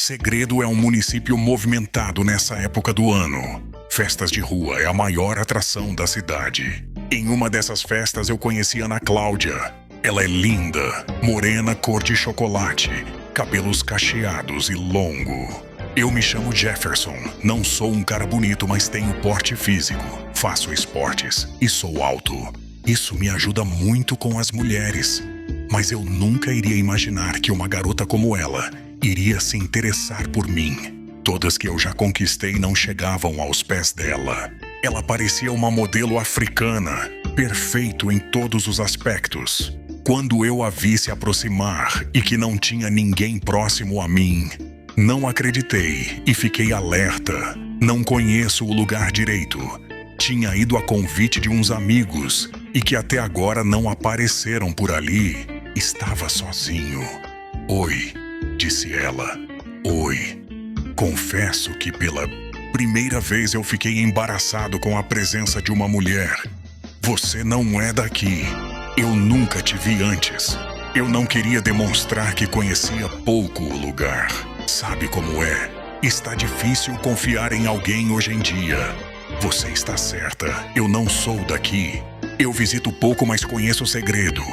Segredo é um município movimentado nessa época do ano. Festas de rua é a maior atração da cidade. Em uma dessas festas eu conheci Ana Cláudia. Ela é linda, morena cor de chocolate, cabelos cacheados e longo. Eu me chamo Jefferson, não sou um cara bonito, mas tenho porte físico, faço esportes e sou alto. Isso me ajuda muito com as mulheres. Mas eu nunca iria imaginar que uma garota como ela iria se interessar por mim. Todas que eu já conquistei não chegavam aos pés dela. Ela parecia uma modelo africana, perfeito em todos os aspectos. Quando eu a vi se aproximar e que não tinha ninguém próximo a mim, não acreditei e fiquei alerta. Não conheço o lugar direito. Tinha ido a convite de uns amigos e que até agora não apareceram por ali. Estava sozinho. Oi, disse ela. Oi. Confesso que pela primeira vez eu fiquei embaraçado com a presença de uma mulher. Você não é daqui. Eu nunca te vi antes. Eu não queria demonstrar que conhecia pouco o lugar. Sabe como é? Está difícil confiar em alguém hoje em dia. Você está certa. Eu não sou daqui. Eu visito pouco, mas conheço o segredo.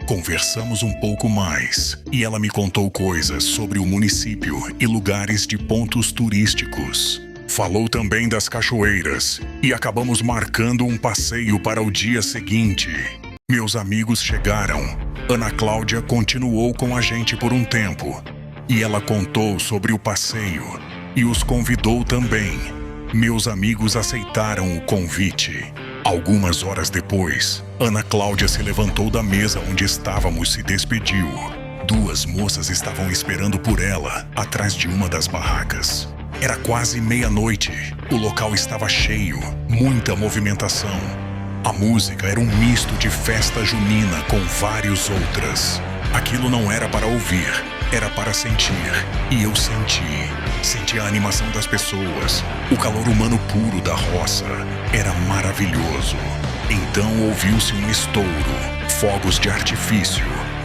Conversamos um pouco mais e ela me contou coisas sobre o município e lugares de pontos turísticos. Falou também das cachoeiras e acabamos marcando um passeio para o dia seguinte. Meus amigos chegaram. Ana Cláudia continuou com a gente por um tempo e ela contou sobre o passeio e os convidou também. Meus amigos aceitaram o convite. Algumas horas depois, Ana Cláudia se levantou da mesa onde estávamos e se despediu. Duas moças estavam esperando por ela, atrás de uma das barracas. Era quase meia-noite. O local estava cheio, muita movimentação. A música era um misto de festa junina com várias outras. Aquilo não era para ouvir, era para sentir. E eu senti. Senti a animação das pessoas, o calor humano puro da roça. Era maravilhoso. Então ouviu-se um estouro, fogos de artifício,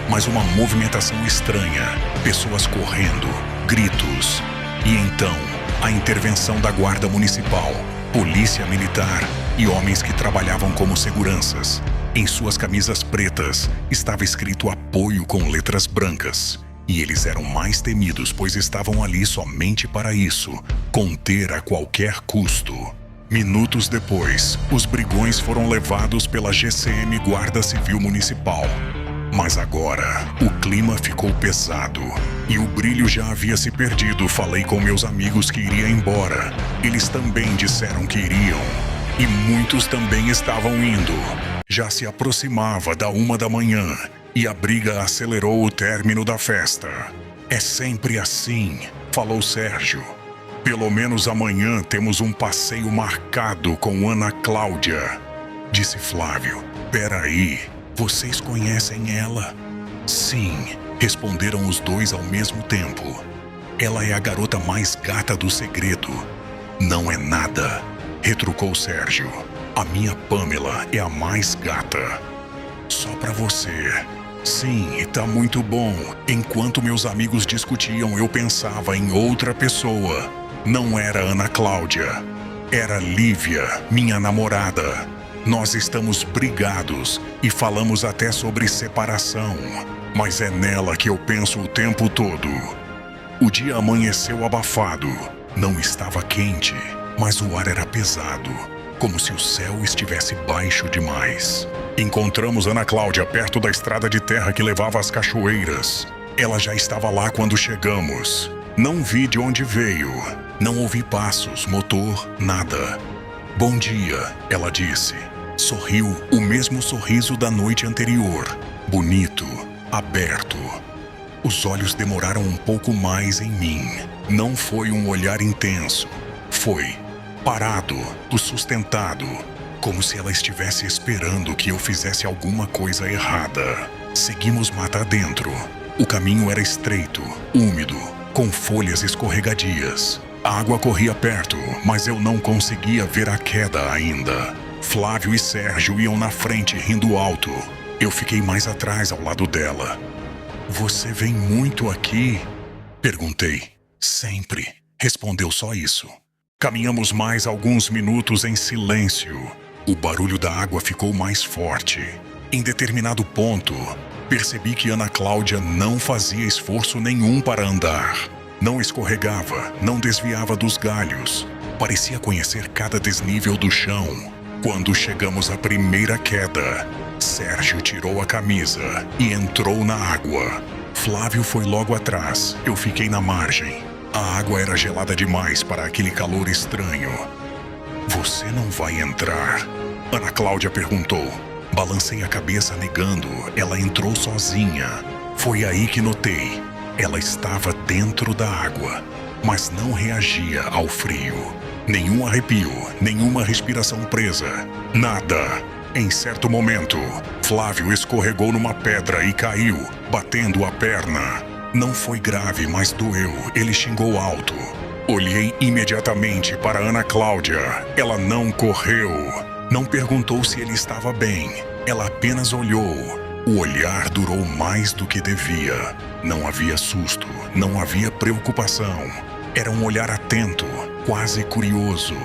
mas uma movimentação estranha, pessoas correndo, gritos. E então, a intervenção da guarda municipal, polícia militar e homens que trabalhavam como seguranças. Em suas camisas pretas estava escrito apoio com letras brancas. E eles eram mais temidos, pois estavam ali somente para isso, conter a qualquer custo. Minutos depois, os brigões foram levados pela GCM Guarda Civil Municipal. Mas agora, o clima ficou pesado e o brilho já havia se perdido. Falei com meus amigos que iria embora. Eles também disseram que iriam. E muitos também estavam indo. Já se aproximava da 1 da manhã. E a briga acelerou o término da festa. É sempre assim, falou Sérgio. Pelo menos amanhã temos um passeio marcado com Ana Cláudia, disse Flávio. Peraí, vocês conhecem ela? Sim, responderam os dois ao mesmo tempo. Ela é a garota mais gata do segredo. Não é nada, retrucou Sérgio. A minha Pamela é a mais gata. Só pra você. Sim, tá muito bom. Enquanto meus amigos discutiam, eu pensava em outra pessoa. Não era Ana Cláudia. Era Lívia, minha namorada. Nós estamos brigados e falamos até sobre separação. Mas é nela que eu penso o tempo todo. O dia amanheceu abafado. Não estava quente, mas o ar era pesado, como se o céu estivesse baixo demais. Encontramos Ana Cláudia perto da estrada de terra que levava às cachoeiras. Ela já estava lá quando chegamos. Não vi de onde veio. Não ouvi passos, motor, nada. Bom dia, ela disse. Sorriu, o mesmo sorriso da noite anterior. Bonito, aberto. Os olhos demoraram um pouco mais em mim. Não foi um olhar intenso. Foi parado, sustentado. Como se ela estivesse esperando que eu fizesse alguma coisa errada. Seguimos mata adentro. O caminho era estreito, úmido, com folhas escorregadias. A água corria perto, mas eu não conseguia ver a queda ainda. Flávio e Sérgio iam na frente rindo alto. Eu fiquei mais atrás ao lado dela. Você vem muito aqui? Perguntei. Sempre, respondeu só isso. Caminhamos mais alguns minutos em silêncio. O barulho da água ficou mais forte. Em determinado ponto, percebi que Ana Cláudia não fazia esforço nenhum para andar. Não escorregava, não desviava dos galhos. Parecia conhecer cada desnível do chão. Quando chegamos à primeira queda, Sérgio tirou a camisa e entrou na água. Flávio foi logo atrás. Eu fiquei na margem. A água era gelada demais para aquele calor estranho. Você não vai entrar? Ana Cláudia perguntou. Balancei a cabeça negando. Ela entrou sozinha. Foi aí que notei. Ela estava dentro da água, mas não reagia ao frio. Nenhum arrepio, nenhuma respiração presa. Nada. Em certo momento, Flávio escorregou numa pedra e caiu, batendo a perna. Não foi grave, mas doeu. Ele xingou alto. Olhei imediatamente para Ana Cláudia. Ela não correu. Não perguntou se ele estava bem. Ela apenas olhou. O olhar durou mais do que devia. Não havia susto, não havia preocupação. Era um olhar atento, quase curioso.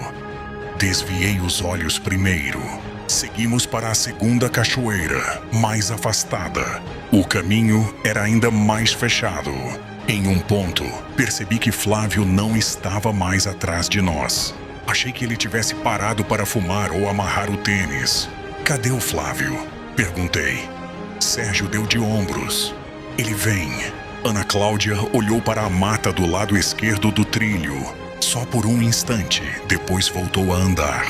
Desviei os olhos primeiro. Seguimos para a segunda cachoeira, mais afastada. O caminho era ainda mais fechado. Em um ponto, percebi que Flávio não estava mais atrás de nós. Achei que ele tivesse parado para fumar ou amarrar o tênis. Cadê o Flávio? Perguntei. Sérgio deu de ombros. Ele vem. Ana Cláudia olhou para a mata do lado esquerdo do trilho. Só por um instante, depois voltou a andar.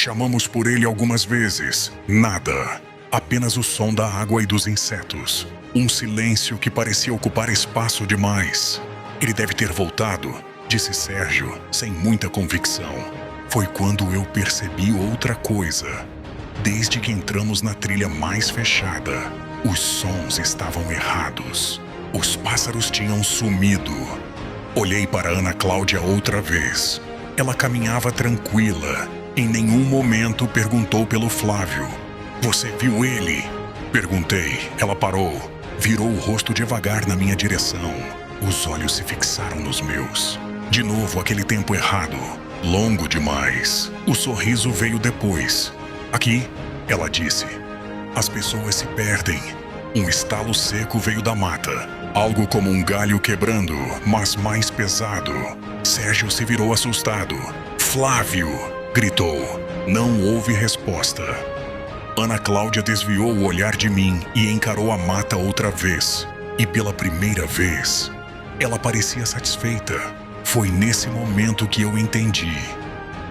Chamamos por ele algumas vezes. Nada. Apenas o som da água e dos insetos. Um silêncio que parecia ocupar espaço demais. Ele deve ter voltado, disse Sérgio, sem muita convicção. Foi quando eu percebi outra coisa. Desde que entramos na trilha mais fechada, os sons estavam errados. Os pássaros tinham sumido. Olhei para Ana Cláudia outra vez. Ela caminhava tranquila. Em nenhum momento perguntou pelo Flávio. Você viu ele? Perguntei. Ela parou. Virou o rosto devagar na minha direção. Os olhos se fixaram nos meus. De novo aquele tempo errado. Longo demais. O sorriso veio depois. Aqui, ela disse. As pessoas se perdem. Um estalo seco veio da mata. Algo como um galho quebrando, mas mais pesado. Sérgio se virou assustado. Flávio! Gritou. Não houve resposta. Ana Cláudia desviou o olhar de mim e encarou a mata outra vez. E pela primeira vez, ela parecia satisfeita. Foi nesse momento que eu entendi.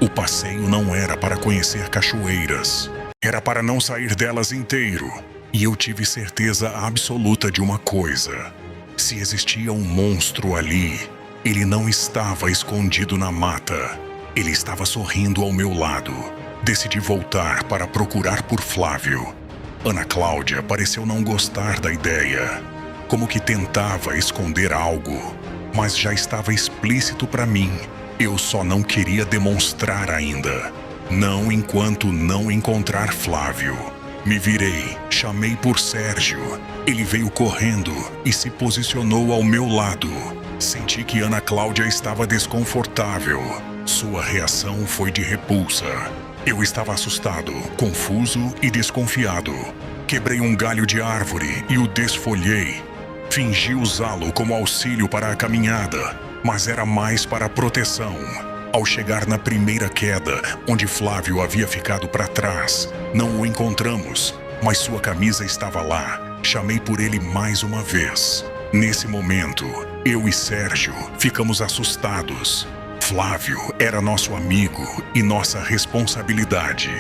O passeio não era para conhecer cachoeiras. Era para não sair delas inteiro. E eu tive certeza absoluta de uma coisa. Se existia um monstro ali, ele não estava escondido na mata. Ele estava sorrindo ao meu lado. Decidi voltar para procurar por Flávio. Ana Cláudia pareceu não gostar da ideia. Como que tentava esconder algo. Mas já estava explícito para mim. Eu só não queria demonstrar ainda. Não enquanto não encontrar Flávio. Me virei, chamei por Sérgio. Ele veio correndo e se posicionou ao meu lado. Senti que Ana Cláudia estava desconfortável. Sua reação foi de repulsa. Eu estava assustado, confuso e desconfiado. Quebrei um galho de árvore e o desfolhei. Fingi usá-lo como auxílio para a caminhada, mas era mais para proteção. Ao chegar na primeira queda, onde Flávio havia ficado para trás, não o encontramos, mas sua camisa estava lá. Chamei por ele mais uma vez. Nesse momento, eu e Sérgio ficamos assustados. Flávio era nosso amigo e nossa responsabilidade.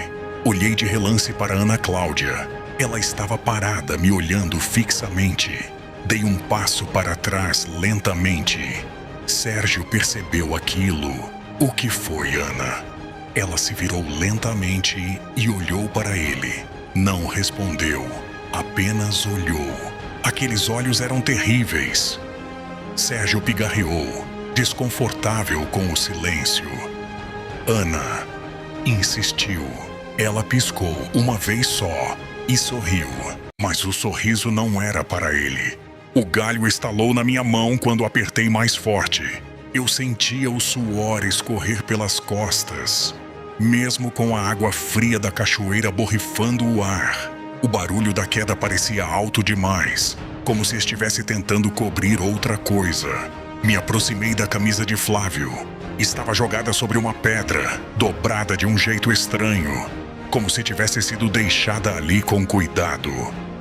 Olhei de relance para Ana Cláudia. Ela estava parada, me olhando fixamente. Dei um passo para trás lentamente. Sérgio percebeu aquilo. O que foi, Ana? Ela se virou lentamente e olhou para ele. Não respondeu, apenas olhou. Aqueles olhos eram terríveis. Sérgio pigarreou, desconfortável com o silêncio. Ana insistiu. Ela piscou uma vez só e sorriu, mas o sorriso não era para ele. O galho estalou na minha mão quando apertei mais forte. Eu sentia o suor escorrer pelas costas. Mesmo com a água fria da cachoeira borrifando o ar, o barulho da queda parecia alto demais, como se estivesse tentando cobrir outra coisa. Me aproximei da camisa de Flávio. Estava jogada sobre uma pedra, dobrada de um jeito estranho, como se tivesse sido deixada ali com cuidado.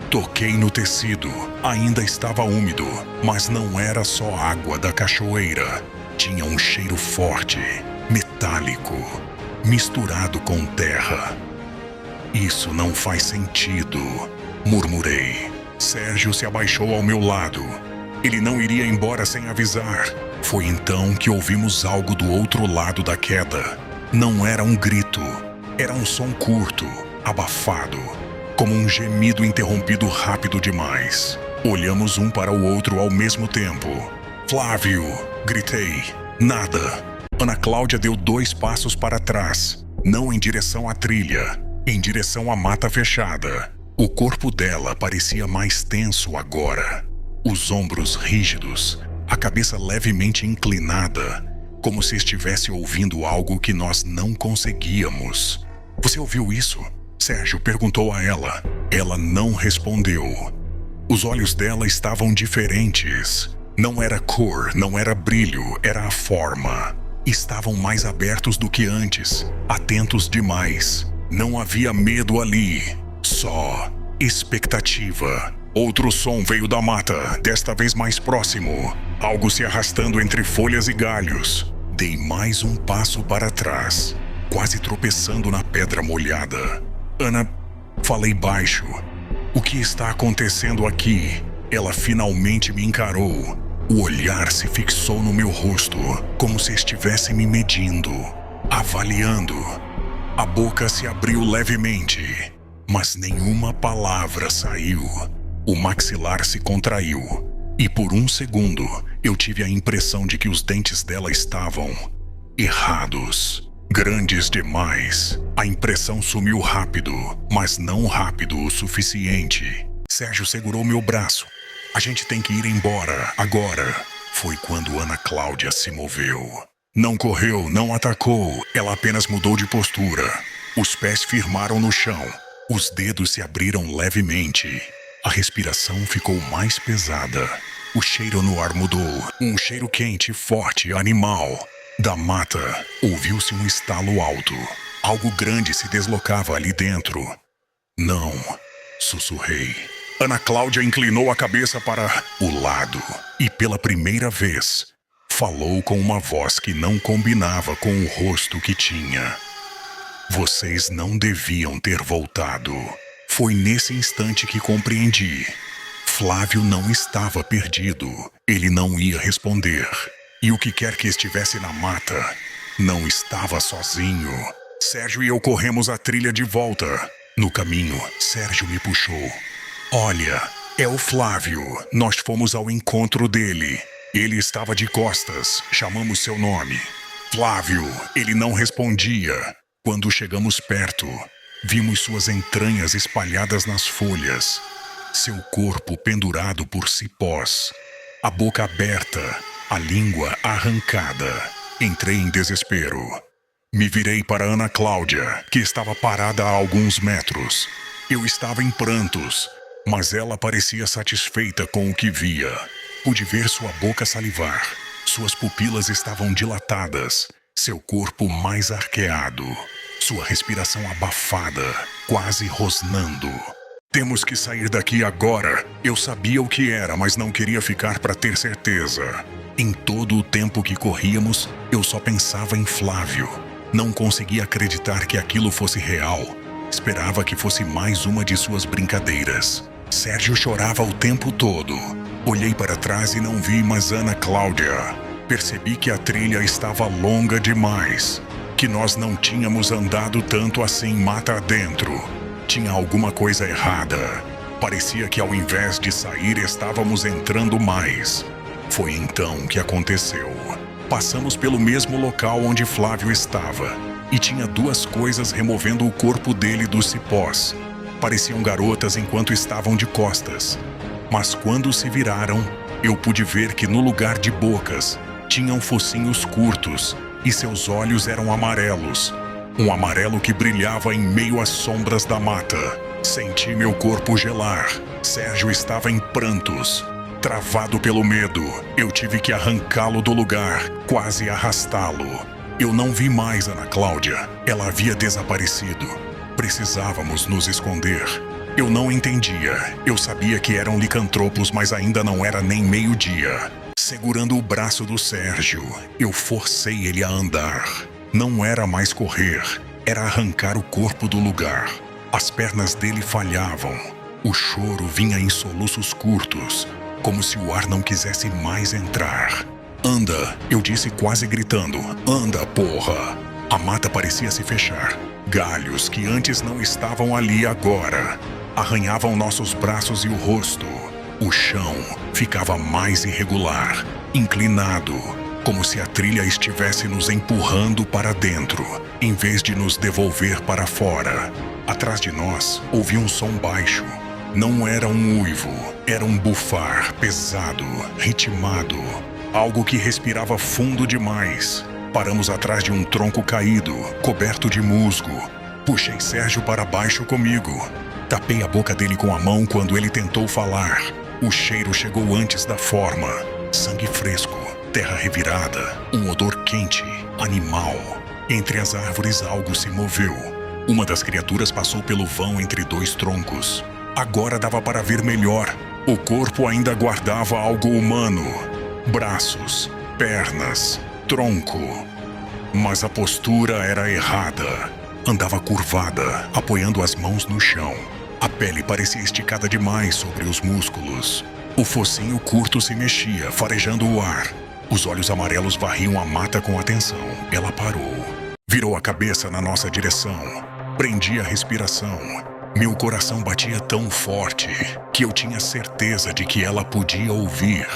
Toquei no tecido. Ainda estava úmido, mas não era só água da cachoeira. Tinha um cheiro forte, metálico, misturado com terra. Isso não faz sentido, murmurei. Sérgio se abaixou ao meu lado. Ele não iria embora sem avisar. Foi então que ouvimos algo do outro lado da queda. Não era um grito, era um som curto, abafado, como um gemido interrompido rápido demais. Olhamos um para o outro ao mesmo tempo. Flávio! Gritei. Nada. Ana Cláudia deu 2 passos para trás, não em direção à trilha, em direção à mata fechada. O corpo dela parecia mais tenso agora. Os ombros rígidos, a cabeça levemente inclinada, como se estivesse ouvindo algo que nós não conseguíamos. Você ouviu isso? Sérgio perguntou a ela. Ela não respondeu. Os olhos dela estavam diferentes. Não era cor, não era brilho, era a forma. Estavam mais abertos do que antes, atentos demais. Não havia medo ali, só expectativa. Outro som veio da mata, desta vez mais próximo. Algo se arrastando entre folhas e galhos. Dei mais um passo para trás, quase tropeçando na pedra molhada. Ana, falei baixo. O que está acontecendo aqui? Ela finalmente me encarou. O olhar se fixou no meu rosto, como se estivesse me medindo, avaliando. A boca se abriu levemente, mas nenhuma palavra saiu. O maxilar se contraiu, e por um segundo eu tive a impressão de que os dentes dela estavam errados, grandes demais. A impressão sumiu rápido, mas não rápido o suficiente. Sérgio segurou meu braço. A gente tem que ir embora, agora. Foi quando Ana Cláudia se moveu. Não correu, não atacou, ela apenas mudou de postura. Os pés firmaram no chão, os dedos se abriram levemente. A respiração ficou mais pesada. O cheiro no ar mudou, um cheiro quente, forte, animal. Da mata, ouviu-se um estalo alto. Algo grande se deslocava ali dentro. Não, sussurrei. Ana Cláudia inclinou a cabeça para o lado e, pela primeira vez, falou com uma voz que não combinava com o rosto que tinha. Vocês não deviam ter voltado. Foi nesse instante que compreendi. Flávio não estava perdido. Ele não ia responder. E o que quer que estivesse na mata, não estava sozinho. Sérgio e eu corremos a trilha de volta. No caminho, Sérgio me puxou. Olha, é o Flávio. Nós fomos ao encontro dele. Ele estava de costas. Chamamos seu nome. Flávio. Ele não respondia. Quando chegamos perto, vimos suas entranhas espalhadas nas folhas. Seu corpo pendurado por cipós. A boca aberta, a língua arrancada. Entrei em desespero. Me virei para Ana Cláudia, que estava parada a alguns metros. Eu estava em prantos, mas ela parecia satisfeita com o que via. Pude ver sua boca salivar. Suas pupilas estavam dilatadas, seu corpo mais arqueado, sua respiração abafada, quase rosnando. Temos que sair daqui agora. Eu sabia o que era, mas não queria ficar para ter certeza. Em todo o tempo que corríamos, eu só pensava em Flávio. Não conseguia acreditar que aquilo fosse real. Esperava que fosse mais uma de suas brincadeiras. Sérgio chorava o tempo todo. Olhei para trás e não vi mais Ana Cláudia. Percebi que a trilha estava longa demais, que nós não tínhamos andado tanto assim mata adentro. Tinha alguma coisa errada. Parecia que ao invés de sair, estávamos entrando mais. Foi então que aconteceu. Passamos pelo mesmo local onde Flávio estava, e tinha 2 coisas removendo o corpo dele dos cipós. Pareciam garotas enquanto estavam de costas. Mas quando se viraram, eu pude ver que no lugar de bocas, Tinham focinhos curtos e seus olhos eram amarelos. Um amarelo que brilhava em meio às sombras da mata. Senti meu corpo gelar. Sérgio estava em prantos. Travado pelo medo, eu tive que arrancá-lo do lugar, quase arrastá-lo. Eu não vi mais Ana Cláudia. Ela havia desaparecido. Precisávamos nos esconder. Eu não entendia. Eu sabia que eram licantropos, mas ainda não era nem meio-dia. Segurando o braço do Sérgio, eu forcei ele a andar. Não era mais correr, era arrancar o corpo do lugar. As pernas dele falhavam. O choro vinha em soluços curtos, como se o ar não quisesse mais entrar. Anda, eu disse quase gritando. Anda, porra! A mata parecia se fechar. Galhos que antes não estavam ali agora arranhavam nossos braços e o rosto. O chão ficava mais irregular, inclinado, como se a trilha estivesse nos empurrando para dentro, em vez de nos devolver para fora. Atrás de nós, ouvi um som baixo. Não era um uivo, era um bufar pesado, ritmado. Algo que respirava fundo demais. Paramos atrás de um tronco caído, coberto de musgo. Puxei Sérgio para baixo comigo. Tapei a boca dele com a mão quando ele tentou falar. O cheiro chegou antes da forma. Sangue fresco, terra revirada, um odor quente, animal. Entre as árvores algo se moveu. Uma das criaturas passou pelo vão entre dois troncos. Agora dava para ver melhor. O corpo ainda guardava algo humano. Braços, pernas, tronco. Mas a postura era errada. Andava curvada, apoiando as mãos no chão. A pele parecia esticada demais sobre os músculos. O focinho curto se mexia, farejando o ar. Os olhos amarelos varriam a mata com atenção. Ela parou. Virou a cabeça na nossa direção. Prendi a respiração. Meu coração batia tão forte que eu tinha certeza de que ela podia ouvir.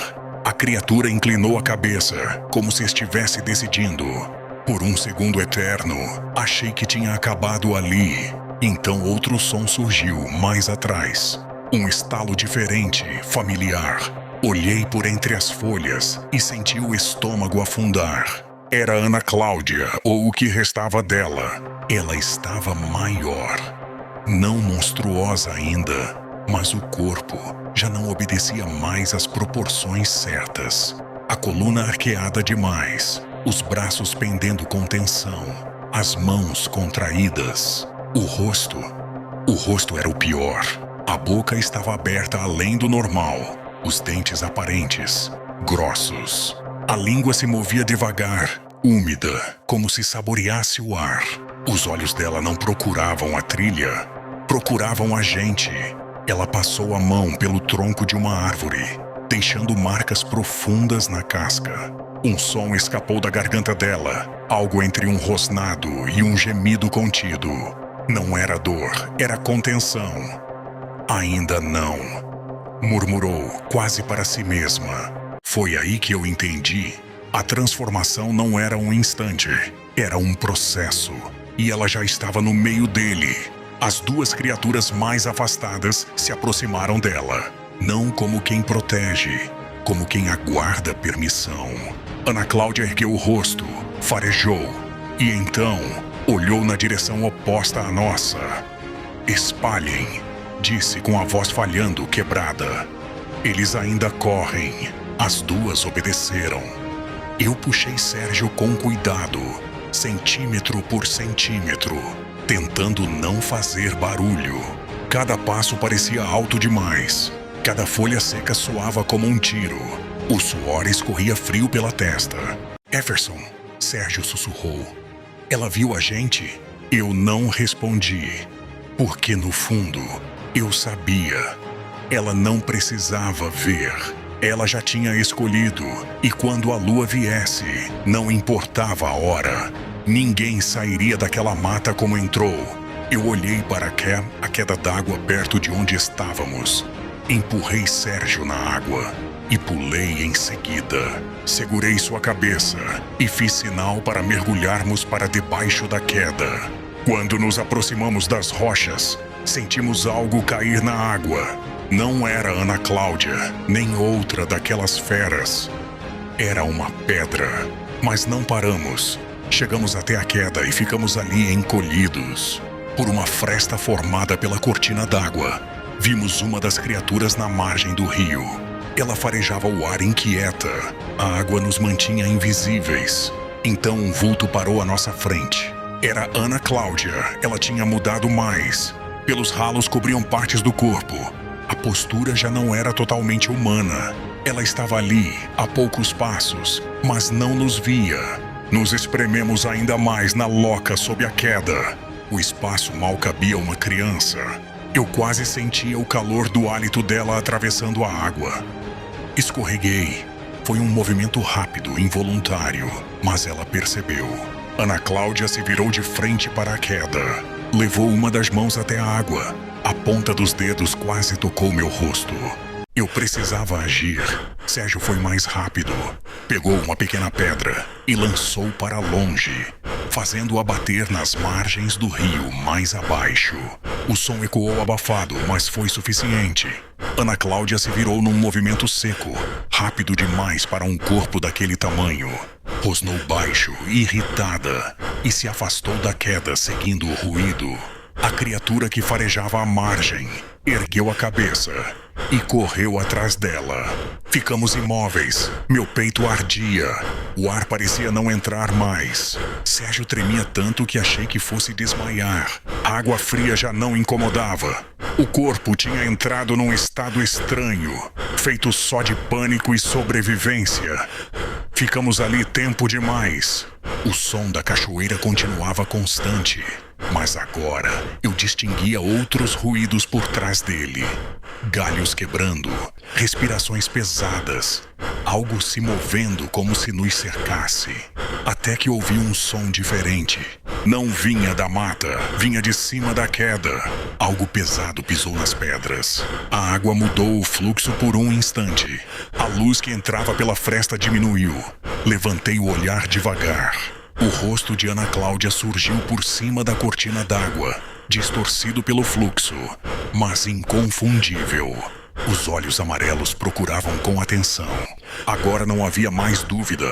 A criatura inclinou a cabeça, como se estivesse decidindo. Por um segundo eterno, achei que tinha acabado ali. Então outro som surgiu mais atrás. Um estalo diferente, familiar. Olhei por entre as folhas e senti o estômago afundar. Era Ana Cláudia, ou o que restava dela. Ela estava maior. Não monstruosa ainda, mas o corpo já não obedecia mais às proporções certas. A coluna arqueada demais, os braços pendendo com tensão, as mãos contraídas. O rosto era o pior. A boca estava aberta além do normal, os dentes aparentes, grossos. A língua se movia devagar, úmida, como se saboreasse o ar. Os olhos dela não procuravam a trilha, procuravam a gente. Ela passou a mão pelo tronco de uma árvore, deixando marcas profundas na casca. Um som escapou da garganta dela, algo entre um rosnado e um gemido contido. Não era dor, era contenção. Ainda não, murmurou, quase para si mesma. Foi aí que eu entendi. A transformação não era um instante, era um processo. E ela já estava no meio dele. As duas criaturas mais afastadas se aproximaram dela. Não como quem protege, como quem aguarda permissão. Ana Cláudia ergueu o rosto, farejou, e então olhou na direção oposta à nossa. Espalhem, disse com a voz falhando, quebrada. Eles ainda correm. As duas obedeceram. Eu puxei Sérgio com cuidado, centímetro por centímetro, tentando não fazer barulho. Cada passo parecia alto demais. Cada folha seca soava como um tiro. O suor escorria frio pela testa. Efferson, Sérgio sussurrou. Ela viu a gente? Eu não respondi, porque no fundo eu sabia. Ela não precisava ver. Ela já tinha escolhido, e quando a lua viesse, não importava a hora. Ninguém sairia daquela mata como entrou. Eu olhei para a queda d'água perto de onde estávamos. Empurrei Sérgio na água e pulei em seguida. Segurei sua cabeça e fiz sinal para mergulharmos para debaixo da queda. Quando nos aproximamos das rochas, sentimos algo cair na água. Não era Ana Cláudia, nem outra daquelas feras. Era uma pedra. Mas não paramos. Chegamos até a queda e ficamos ali encolhidos. Por uma fresta formada pela cortina d'água, vimos uma das criaturas na margem do rio. Ela farejava o ar inquieta. A água nos mantinha invisíveis. Então um vulto parou à nossa frente. Era Ana Cláudia. Ela tinha mudado mais. Pelos ralos cobriam partes do corpo. A postura já não era totalmente humana. Ela estava ali, a poucos passos, mas não nos via. Nos esprememos ainda mais na loca sob a queda. O espaço mal cabia uma criança. Eu quase sentia o calor do hálito dela atravessando a água. Escorreguei. Foi um movimento rápido, involuntário, mas ela percebeu. Ana Cláudia se virou de frente para a queda. Levou uma das mãos até a água. A ponta dos dedos quase tocou meu rosto. Eu precisava agir. Sérgio foi mais rápido. Pegou uma pequena pedra e lançou para longe, fazendo-a bater nas margens do rio mais abaixo. O som ecoou abafado, mas foi suficiente. Ana Cláudia se virou num movimento seco, rápido demais para um corpo daquele tamanho. Rosnou baixo, irritada, e se afastou da queda, seguindo o ruído. A criatura que farejava à margem ergueu a cabeça e correu atrás dela. Ficamos imóveis. Meu peito ardia. O ar parecia não entrar mais. Sérgio tremia tanto que achei que fosse desmaiar. A água fria já não incomodava. O corpo tinha entrado num estado estranho, feito só de pânico e sobrevivência. Ficamos ali tempo demais. O som da cachoeira continuava constante. Mas agora eu distinguia outros ruídos por trás dele. Galhos quebrando, respirações pesadas, algo se movendo como se nos cercasse. Até que ouvi um som diferente. Não vinha da mata, vinha de cima da queda. Algo pesado pisou nas pedras. A água mudou o fluxo por um instante. A luz que entrava pela fresta diminuiu. Levantei o olhar devagar. O rosto de Ana Cláudia surgiu por cima da cortina d'água, distorcido pelo fluxo, mas inconfundível. Os olhos amarelos procuravam com atenção. Agora não havia mais dúvida.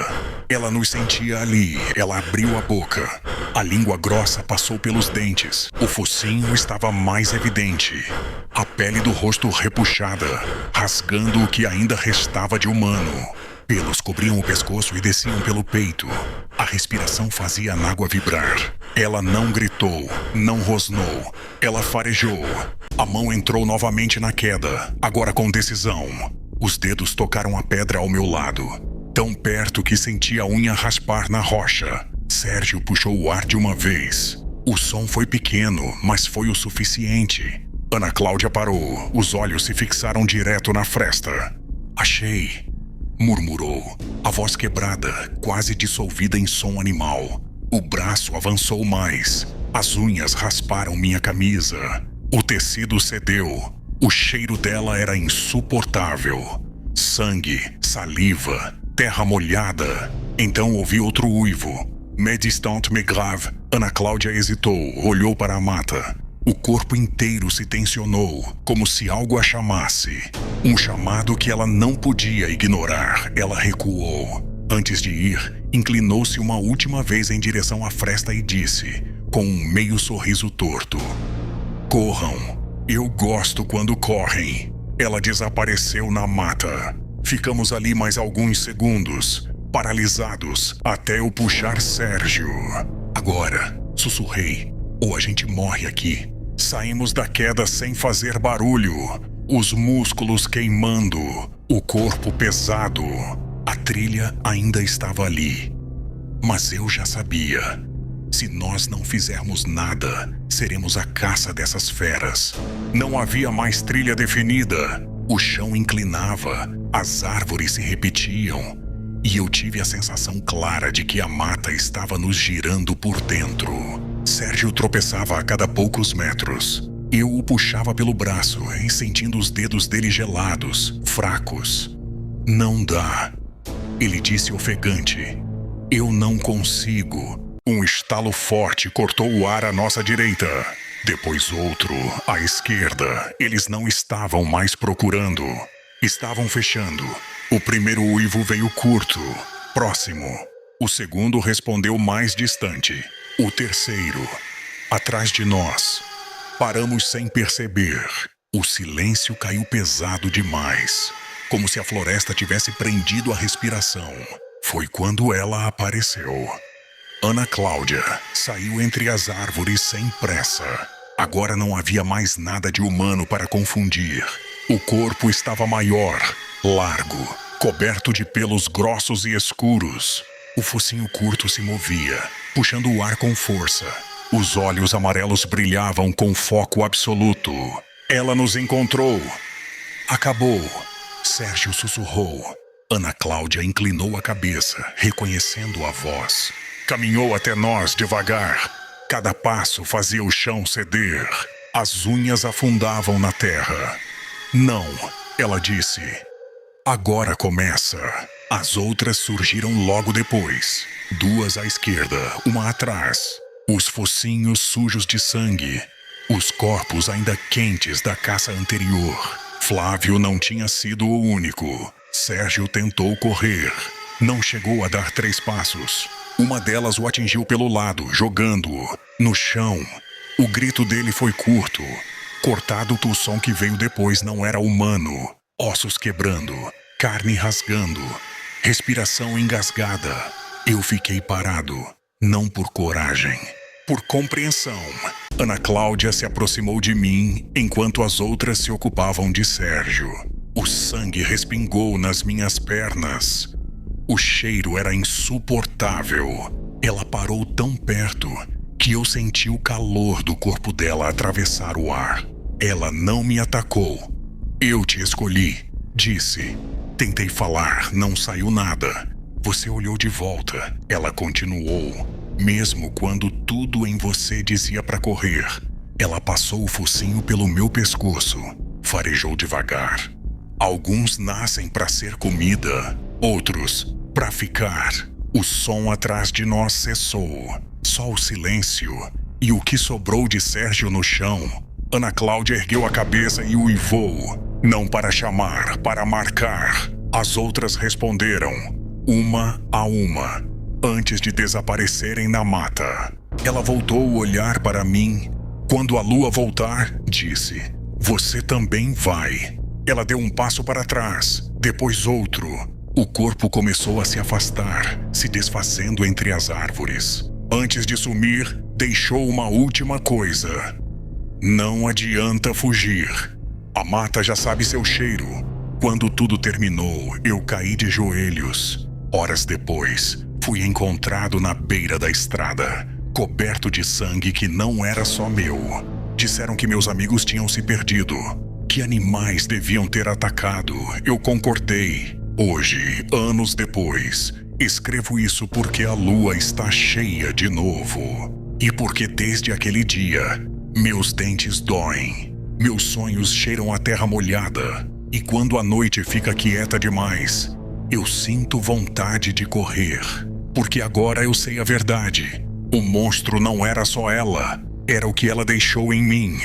Ela nos sentia ali. Ela abriu a boca. A língua grossa passou pelos dentes. O focinho estava mais evidente. A pele do rosto repuxada, rasgando o que ainda restava de humano. Pelos cobriam o pescoço e desciam pelo peito. A respiração fazia a nágua vibrar. Ela não gritou, não rosnou. Ela farejou. A mão entrou novamente na queda, agora com decisão. Os dedos tocaram a pedra ao meu lado, tão perto que senti a unha raspar na rocha. Sérgio puxou o ar de uma vez. O som foi pequeno, mas foi o suficiente. Ana Cláudia parou. Os olhos se fixaram direto na fresta. Achei, murmurou, a voz quebrada, quase dissolvida em som animal. O braço avançou mais. As unhas rasparam minha camisa. O tecido cedeu. O cheiro dela era insuportável. Sangue, saliva, terra molhada. Então ouvi outro uivo. Me distant me grave. Ana Cláudia hesitou, olhou para a mata. O corpo inteiro se tensionou, como se algo a chamasse. Um chamado que ela não podia ignorar. Ela recuou. Antes de ir, inclinou-se uma última vez em direção à fresta e disse, com um meio sorriso torto: "Corram. Eu gosto quando correm." Ela desapareceu na mata. Ficamos ali mais alguns segundos, paralisados, até eu puxar Sérgio. "Agora", sussurrei, "ou a gente morre aqui." Saímos da queda sem fazer barulho, os músculos queimando, o corpo pesado. A trilha ainda estava ali. Mas eu já sabia. Se nós não fizermos nada, seremos a caça dessas feras. Não havia mais trilha definida. O chão inclinava, as árvores se repetiam. E eu tive a sensação clara de que a mata estava nos girando por dentro. Sérgio tropeçava a cada poucos metros. Eu o puxava pelo braço, sentindo os dedos dele gelados, fracos. "Não dá", ele disse ofegante. "Eu não consigo." Um estalo forte cortou o ar à nossa direita. Depois outro, à esquerda. Eles não estavam mais procurando. Estavam fechando. O primeiro uivo veio curto, próximo. O segundo respondeu mais distante. O terceiro, atrás de nós. Paramos sem perceber. O silêncio caiu pesado demais, como se a floresta tivesse prendido a respiração. Foi quando ela apareceu. Ana Cláudia saiu entre as árvores sem pressa. Agora não havia mais nada de humano para confundir. O corpo estava maior, largo, coberto de pelos grossos e escuros. O focinho curto se movia, puxando o ar com força. Os olhos amarelos brilhavam com foco absoluto. Ela nos encontrou. Acabou. Sérgio sussurrou. Ana Cláudia inclinou a cabeça, reconhecendo a voz. Caminhou até nós devagar. Cada passo fazia o chão ceder. As unhas afundavam na terra. Não, ela disse. Agora começa. As outras surgiram logo depois. 2 à esquerda, uma atrás. Os focinhos sujos de sangue. Os corpos ainda quentes da caça anterior. Flávio não tinha sido o único. Sérgio tentou correr. Não chegou a dar 3 passos. Uma delas o atingiu pelo lado, jogando-o no chão. O grito dele foi curto. Cortado, o som que veio depois não era humano. Ossos quebrando, carne rasgando, respiração engasgada. Eu fiquei parado, não por coragem, por compreensão. Ana Cláudia se aproximou de mim, enquanto as outras se ocupavam de Sérgio. O sangue respingou nas minhas pernas. O cheiro era insuportável. Ela parou tão perto que eu senti o calor do corpo dela atravessar o ar. Ela não me atacou. Eu te escolhi, disse. Tentei falar, não saiu nada. Você olhou de volta. Ela continuou. Mesmo quando tudo em você dizia para correr. Ela passou o focinho pelo meu pescoço. Farejou devagar. Alguns nascem para ser comida, outros para ficar. O som atrás de nós cessou. Só o silêncio e o que sobrou de Sérgio no chão. Ana Cláudia ergueu a cabeça e uivou. Não para chamar, para marcar. As outras responderam, uma a uma, antes de desaparecerem na mata. Ela voltou o olhar para mim. Quando a lua voltar, disse, você também vai. Ela deu um passo para trás, depois outro. O corpo começou a se afastar, se desfazendo entre as árvores. Antes de sumir, deixou uma última coisa. Não adianta fugir. A mata já sabe seu cheiro. Quando tudo terminou, eu caí de joelhos. Horas depois, fui encontrado na beira da estrada, coberto de sangue que não era só meu. Disseram que meus amigos tinham se perdido, que animais deviam ter atacado. Eu concordei. Hoje, anos depois, escrevo isso porque a lua está cheia de novo. E porque desde aquele dia, meus dentes doem. Meus sonhos cheiram a terra molhada. E quando a noite fica quieta demais, eu sinto vontade de correr. Porque agora eu sei a verdade. O monstro não era só ela, era o que ela deixou em mim.